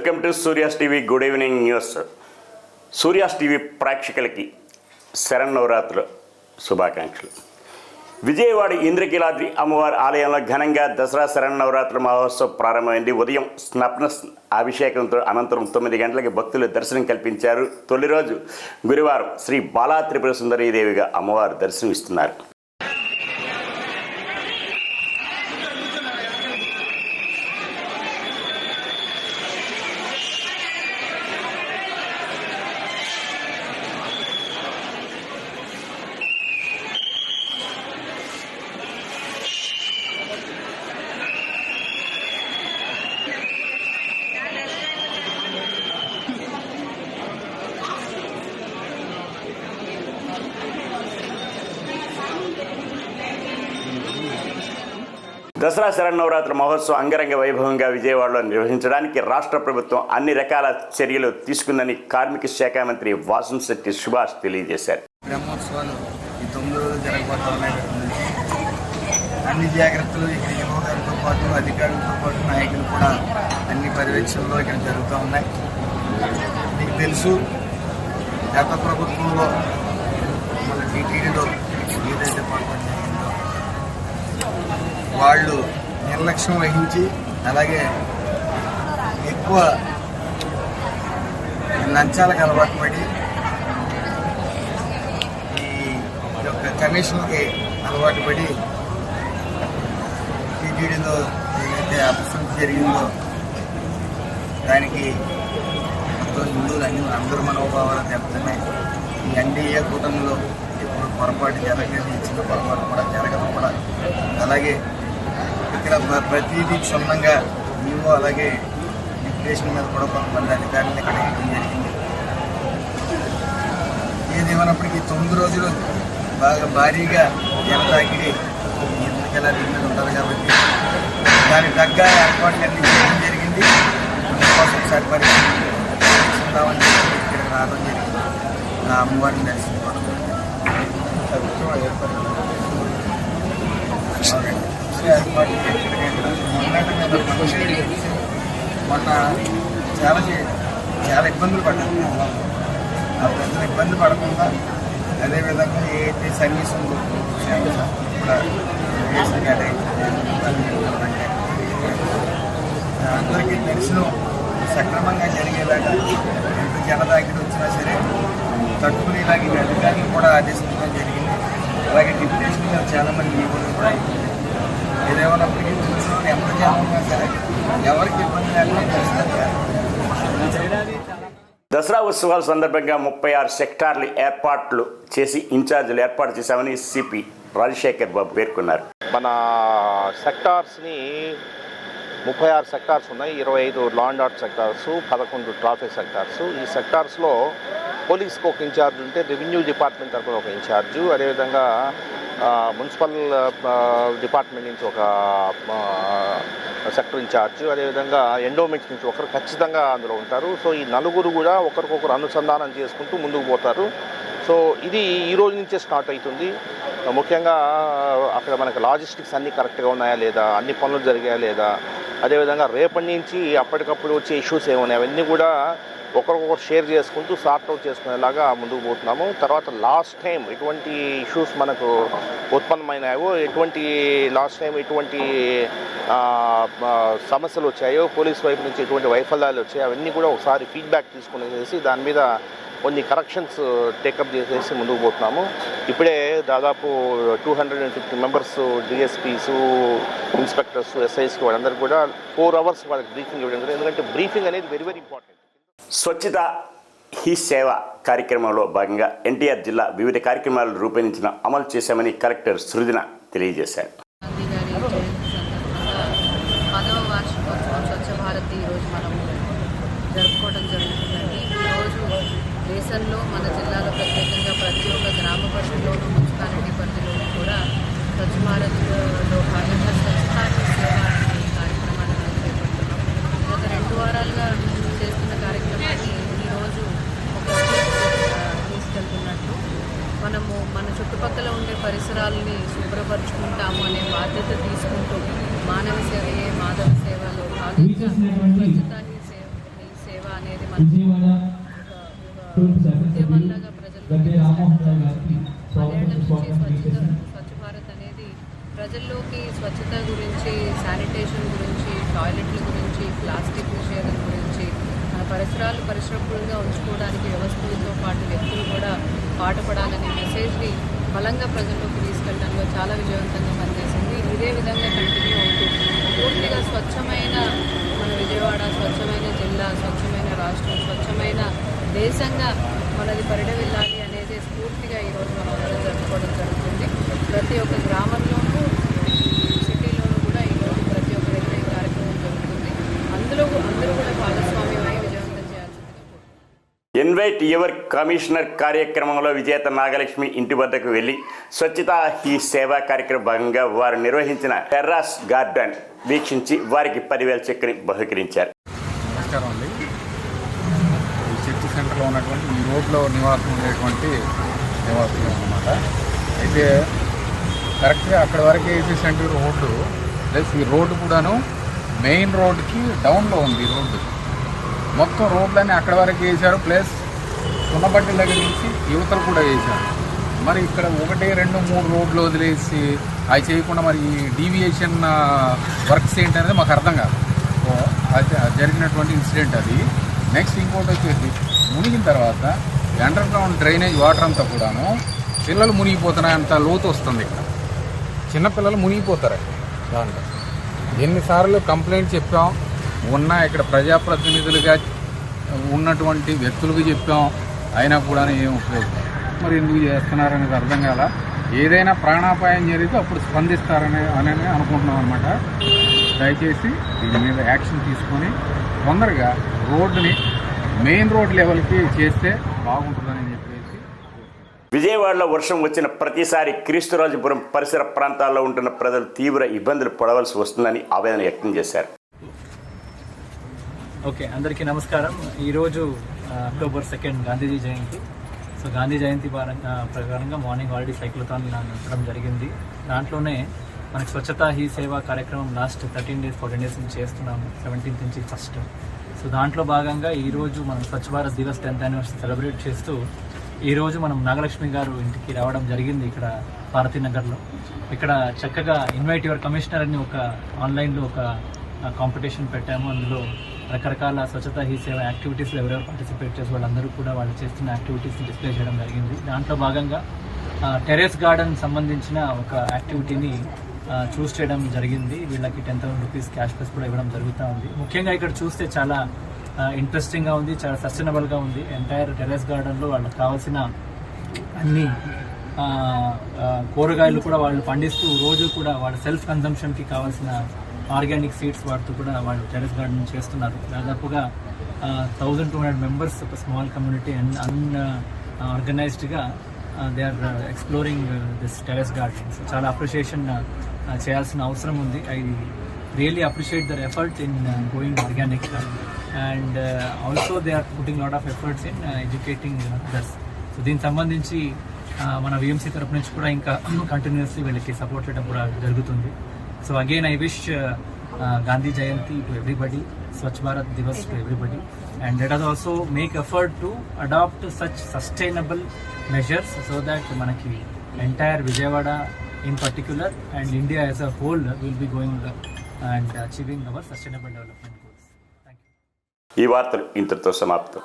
Welcome to Surya's TV good evening news. Surya's TV ప్రేక్షకులకి శరన్నవరాత్రుల శుభాకాంక్షలు. విజయవాడ ఇంద్రకీలాద్రి అమ్మవారి ఆలయంలో ఘనంగా దసరా శరన్నవరాత్రుల మహోత్సవం ప్రారంభమైంది. ఉదయం స్నప్న అభిషేకంతో అనంతరం 9 గంటలకి భక్తులు దర్శనం కల్పించారు. తొలి రోజు గురువారం శ్రీ బాలా త్రిపుర సుందరీదేవిగా అమ్మవారు దర్శనమిస్తున్నారు. దసరా శరన్నవరాత్రి మహోత్సవం అంగరంగ వైభవంగా విజయవాడలో నిర్వహించడానికి రాష్ట్ర ప్రభుత్వం అన్ని రకాల చర్యలు తీసుకుందని కార్మిక శాఖ మంత్రి వాసంశెట్టి సుభాష్ తెలియజేశారు. బ్రహ్మోత్సవాలు ఈ 9 రోజులు జరగబోతున్నాయి. అన్ని జాగ్రత్తలు ఇక్కడ యువకులతో పాటు అధికారులతో పాటు నాయకులు కూడా అన్ని పర్యవేక్షణలో ఇక్కడ జరుగుతూ ఉన్నాయి. మీకు తెలుసు, గత ప్రభుత్వంలో మన టీటీడీలో ఏదైతే పడుతుంది వాళ్ళు నిర్లక్ష్యం వహించి అలాగే ఎక్కువ లంచాలకు అలవాటు పడి ఈ యొక్క కమిషన్కి అలవాటు పడి టీటీడీలో ఏదైతే అపశృతి జరిగిందో దానికి మొత్తం హిందువులు అందరూ మనోభావాలు చెప్తున్నాయి. ఈ ఎన్డీఏ కూటమిలో ఇప్పుడు పొరపాటు జరగదు, చిన్న పొరపాటు కూడా జరగదు కూడా. అలాగే ఇక్కడ ప్రతిదీ క్షుణ్ణంగా నీవు అలాగే డిప్యుటేషన్ మీద కూడా కొంతమంది అధికారులు ఇక్కడ ఇవ్వడం జరిగింది. ఏదేమైనప్పటికీ 9 రోజులు బాగా భారీగా జనతాకిడి ఎందుకలా దీని మీద ఉంటుంది కాబట్టి దానికి తగ్గ ఏర్పాట్లన్నీ చేయడం జరిగింది. అందుకోసం ఒకసారి పరిశీలించుకుందామని ఇక్కడికి రావడం జరిగింది. నా అమ్మవారిని దర్శించుకోవడం మొన్న చాలా ఇబ్బందులు పడ్డాను. ఆ ప్రజలు ఇబ్బంది పడకుండా అదేవిధంగా ఏదైతే సర్వీస్ ఉందో కూడా అందరికీ దర్శనం సక్రమంగా జరిగేలాగా ఎంత జనతాకిడి వచ్చినా సరే తట్టుకునేలాగా ఈ అధికారులు కూడా ఆదేశించడం జరిగింది. అలాగే డిప్యుటేషన్ మీద చాలామంది ఈవోలు కూడా ఏదేమన్నప్పటికీ ఎంత జనం ఉన్నా సరే ఎవరికి ఇబ్బంది లేకుండా దసరా ఉత్సవాల సందర్భంగా 36 సెక్టార్లు ఏర్పాట్లు చేసి ఇన్ఛార్జీలు ఏర్పాటు చేశామని సిపి రాజశేఖర్ బాబు పేర్కొన్నారు. మన సెక్టార్స్ని 36 సెక్టార్స్ ఉన్నాయి. 25 law and order sectors, 11 traffic sectors. ఈ సెక్టార్స్లో పోలీస్కి ఒక ఇన్ఛార్జ్ ఉంటే రెవెన్యూ డిపార్ట్మెంట్ తరఫున ఒక ఇన్ఛార్జు, అదేవిధంగా మున్సిపల్ డిపార్ట్మెంట్ నుంచి ఒక సెక్టర్ ఇన్ఛార్జు, అదేవిధంగా ఎండోమెంట్స్ నుంచి ఒకరు ఖచ్చితంగా అందులో ఉంటారు. సో ఈ నలుగురు కూడా ఒకరికొకరు అనుసంధానం చేసుకుంటూ ముందుకు పోతారు. సో ఇది ఈ రోజు నుంచే స్టార్ట్ అవుతుంది. ముఖ్యంగా అక్కడ మనకు లాజిస్టిక్స్ అన్నీ కరెక్ట్గా ఉన్నాయా లేదా, అన్ని పనులు జరిగాయా లేదా, అదేవిధంగా రేపటి నుంచి అప్పటికప్పుడు వచ్చే ఇష్యూస్ ఏమున్నాయి అవన్నీ కూడా ఒకరికొకరు షేర్ చేసుకుంటూ సార్ట్ అవుట్ చేసుకునేలాగా ముందుకు పోతున్నాము. తర్వాత లాస్ట్ టైం ఎటువంటి ఇష్యూస్ మనకు ఉత్పన్నమైనాయో, లాస్ట్ టైం ఎటువంటి సమస్యలు వచ్చాయో, పోలీస్ వైపు నుంచి ఎటువంటి వైఫల్యాలు వచ్చాయో అవన్నీ కూడా ఒకసారి ఫీడ్బ్యాక్ తీసుకునేసి దాని మీద కొన్ని కరెక్షన్స్ టేకప్ చేసేసి ముందుకు పోతున్నాము. ఇప్పుడే దాదాపు 250 మెంబర్స్ డిఎస్పీస్, ఇన్స్పెక్టర్స్, ఎస్ఐస్కి వాళ్ళందరూ కూడా 4 అవర్స్ వాళ్ళకి బ్రీఫింగ్ ఇవ్వడం జరిగింది. ఎందుకంటే బ్రీఫింగ్ అనేది వెరీ వెరీ ఇంపార్టెంట్. స్వచ్ఛత హీ సేవ కార్యక్రమంలో భాగంగా ఎన్టీఆర్ జిల్లా వివిధ కార్యక్రమాలు రూపొందించిన అమలు చేశామని కలెక్టర్ సృజన తెలియజేశారు. స్వచ్ఛ భారత్ ఈరోజు మనం జరుపుకోవడం జరుగుతుందండి. ఈరోజు దేశంలో మన జిల్లాలో ప్రత్యేకంగా ప్రతి ఒక్క గ్రామ పరిషత్లోనూ, మున్సిపాలిటీ పరిధిలోనూ కూడా స్వచ్ఛ భారత్లో భాగంగా స్వచ్ఛతా హీ సేవ అనే కార్యక్రమాన్ని మనం చేపడుతున్నాం. గత 2 వారాలుగా చేస్తున్న కార్యక్రమాన్ని ఈరోజు ఒక తీసుకెళ్తున్నట్టు మనము మన చుట్టుపక్కల ఉండే పరిసరాలని శుభ్రపరుచుకుంటాము అనే బాధ్యత తీసుకుంటూ మానవ సేవయే మాధవ సేవలో భాగంగా స్వచ్ఛతా హీ మనకి ఉద్యమంలాగా ప్రజల్లో స్వచ్ఛ భారత్ అనేది ప్రజల్లోకి స్వచ్ఛత గురించి, శానిటేషన్ గురించి, టాయిలెట్ల గురించి, ప్లాస్టిక్ నిషేధం గురించి, మన పరిసరాలు పరిశుభ్రంగా ఉంచుకోవడానికి వ్యవస్థలతో పాటు వ్యక్తులు కూడా పాటుపడాలనే మెసేజ్ని బలంగా ప్రజల్లోకి తీసుకెళ్లడంలో చాలా విజయవంతంగా పనిచేసింది. ఇదే విధంగా కంటిన్యూ అవుతూ పూర్తిగా స్వచ్ఛమైన మన విజయవాడ, స్వచ్ఛమైన జిల్లా, స్వచ్ఛమైన రాష్ట్రం, స్వచ్ఛమైన దేశంగా మనది పరిడవిల్లాలి అనేది స్ఫూర్తిగా ఈరోజు మనం జరుపుకోవడం జరుగుతుంది. ప్రతి ఒక్క గ్రామంలోనూ, సిటీలోనూ కూడా ఈరోజు ప్రతి ఒక్క దగ్గర ఈ కార్యక్రమం జరుగుతుంది. అందరూ కూడా భాగస్వామ్యమై విజయవంతం చేయాల్సిందిగా కోరుతున్నాను. ఇన్వైట్ యువర్ కమిషనర్ కార్యక్రమంలో విజేత నాగలక్ష్మి ఇంటి వద్దకు వెళ్లి స్వచ్ఛతా హీ సేవా కార్యక్రమం భాగంగా వారు నిర్వహించిన టెర్రాస్ గార్డెన్ వీక్షించి వారికి 10,000 చెక్కుని బహుకరించారు. నమస్కారం అండి. ఈ చర్చి సెంటర్లో ఉన్నటువంటి ఈ రోడ్లో నివాసం ఉండేటువంటి నివాసులు అన్నమాట. అయితే కరెక్ట్గా అక్కడ వరకు అయితే సెంటర్ రోడ్డు ప్లస్ ఈ రోడ్డు కూడాను మెయిన్ రోడ్డుకి డౌన్లో ఉంది. రోడ్డు మొత్తం రోడ్లన్నీ అక్కడ వరకు వేశారు, ప్లస్ సున్నబట్టి దగ్గర నుంచి యువతలు కూడా వేశారు. మరి ఇక్కడ 1, 2, 3 రోడ్లు వదిలేసి అవి చేయకుండా మరి ఈ డీవియేషన్ వర్క్స్ ఏంటనేది మాకు అర్థం కాదు. అది జరిగినటువంటి ఇన్సిడెంట్ అది. నెక్స్ట్ ఇంకోటి వచ్చేసి మునిగిన తర్వాత అండర్ గ్రౌండ్ డ్రైనేజ్ వాటర్ అంతా కూడాను పిల్లలు మునిగిపోతున్నాయంత లోతు వస్తుంది. ఇక్కడ చిన్నపిల్లలు మునిగిపోతారు దాంట్లో. ఎన్నిసార్లు కంప్లైంట్ చెప్పాం, ఇక్కడ ప్రజాప్రతినిధులుగా ఉన్నటువంటి వ్యక్తులకు చెప్పాం, అయినా కూడా ఏం ఉపయోగం. మరి ఎందుకు చేస్తున్నారనేది అర్థం కాల. ఏదైనా ప్రాణాపాయం జరిగితే అప్పుడు స్పందిస్తారని అనుకుంటున్నాం అనమాట. దయచేసి దీని మీద యాక్షన్ తీసుకొని తొందరగా రోడ్డుని మెయిన్ రోడ్ లెవెల్కి చేస్తే బాగుంటుందని చెప్పేసి. విజయవాడలో వర్షం వచ్చిన ప్రతిసారి క్రీస్తురాజపురం పరిసర ప్రాంతాల్లో ఉంటున్న ప్రజలు తీవ్ర ఇబ్బందులు పడవలసి వస్తుందని ఆవేదన వ్యక్తం చేశారు. ఓకే, అందరికీ నమస్కారం. ఈరోజు అక్టోబర్ 2 గాంధీజీ జయంతి. సో గాంధీ జయంతి ప్రకారంగా మార్నింగ్ ఆల్రెడీ సైక్లోథాన్ నడపడం జరిగింది. దాంట్లోనే మనకి స్వచ్ఛతా హీ సేవా కార్యక్రమం లాస్ట్ 13 days 14 days నుంచి చేస్తున్నాము, 17th నుంచి ఫస్ట్. సో దాంట్లో భాగంగా ఈరోజు మనం Swachh Bharat Diwas 10th anniversary celebrate చేస్తూ ఈరోజు మనం నాగలక్ష్మి గారు ఇంటికి రావడం జరిగింది ఇక్కడ భారతీనగర్లో. ఇక్కడ చక్కగా ఇన్వైట్ యువర్ కమిషనర్ అని ఒక ఆన్లైన్లో ఒక కాంపిటీషన్ పెట్టాము. అందులో రకరకాల స్వచ్ఛతా హీ సేవ యాక్టివిటీస్లో ఎవరెవరు పార్టిసిపేట్ చేసి వాళ్ళందరూ కూడా వాళ్ళు చేస్తున్న యాక్టివిటీస్ని డిస్ప్లే చేయడం జరిగింది. దాంట్లో భాగంగా టెర్రస్ గార్డెన్ సంబంధించిన ఒక యాక్టివిటీని చూస్ చేయడం జరిగింది. వీళ్ళకి 10,000 rupees క్యాష్ ప్రైజ్ కూడా ఇవ్వడం జరుగుతూ ఉంది. ముఖ్యంగా ఇక్కడ చూస్తే చాలా ఇంట్రెస్టింగ్గా ఉంది, చాలా సస్టైనబుల్గా ఉంది. ఎంటైర్ టెర్రస్ గార్డెన్లో వాళ్ళకి కావాల్సిన అన్ని కూరగాయలు కూడా వాళ్ళు పండిస్తూ రోజు కూడా వాళ్ళ సెల్ఫ్ కన్జంప్షన్కి కావాల్సిన ఆర్గానిక్ సీడ్స్ వాడుతూ కూడా వాళ్ళు టెర్రస్ గార్డెన్ చేస్తున్నారు. దాదాపుగా 1,200 members ఒక స్మాల్ కమ్యూనిటీ అండ్ ఆర్గనైజ్డ్గా they are exploring this terrace garden. So చాలా అప్రిషియేషన్ చేయాల్సిన అవసరం ఉంది. I really appreciate their effort in going organic and also they are putting lot of efforts in educating others. So దీనికి సంబంధించి మన VMC తరపు నుంచి కూడా ఇంకా కంటిన్యూస్లీ వీళ్ళకి సపోర్ట్ చేయడం కూడా జరుగుతుంది. So again, I wish Gandhi Jayanti to everybody, Swachh Bharat Divas to everybody, and let us also make effort to adopt such sustainable measures so that manaki entire Vijayawada in particular and India as a whole will be going and achieving our sustainable development goals. Thank you. ఈ వార్తలు ఇంతటితో సమాప్తం.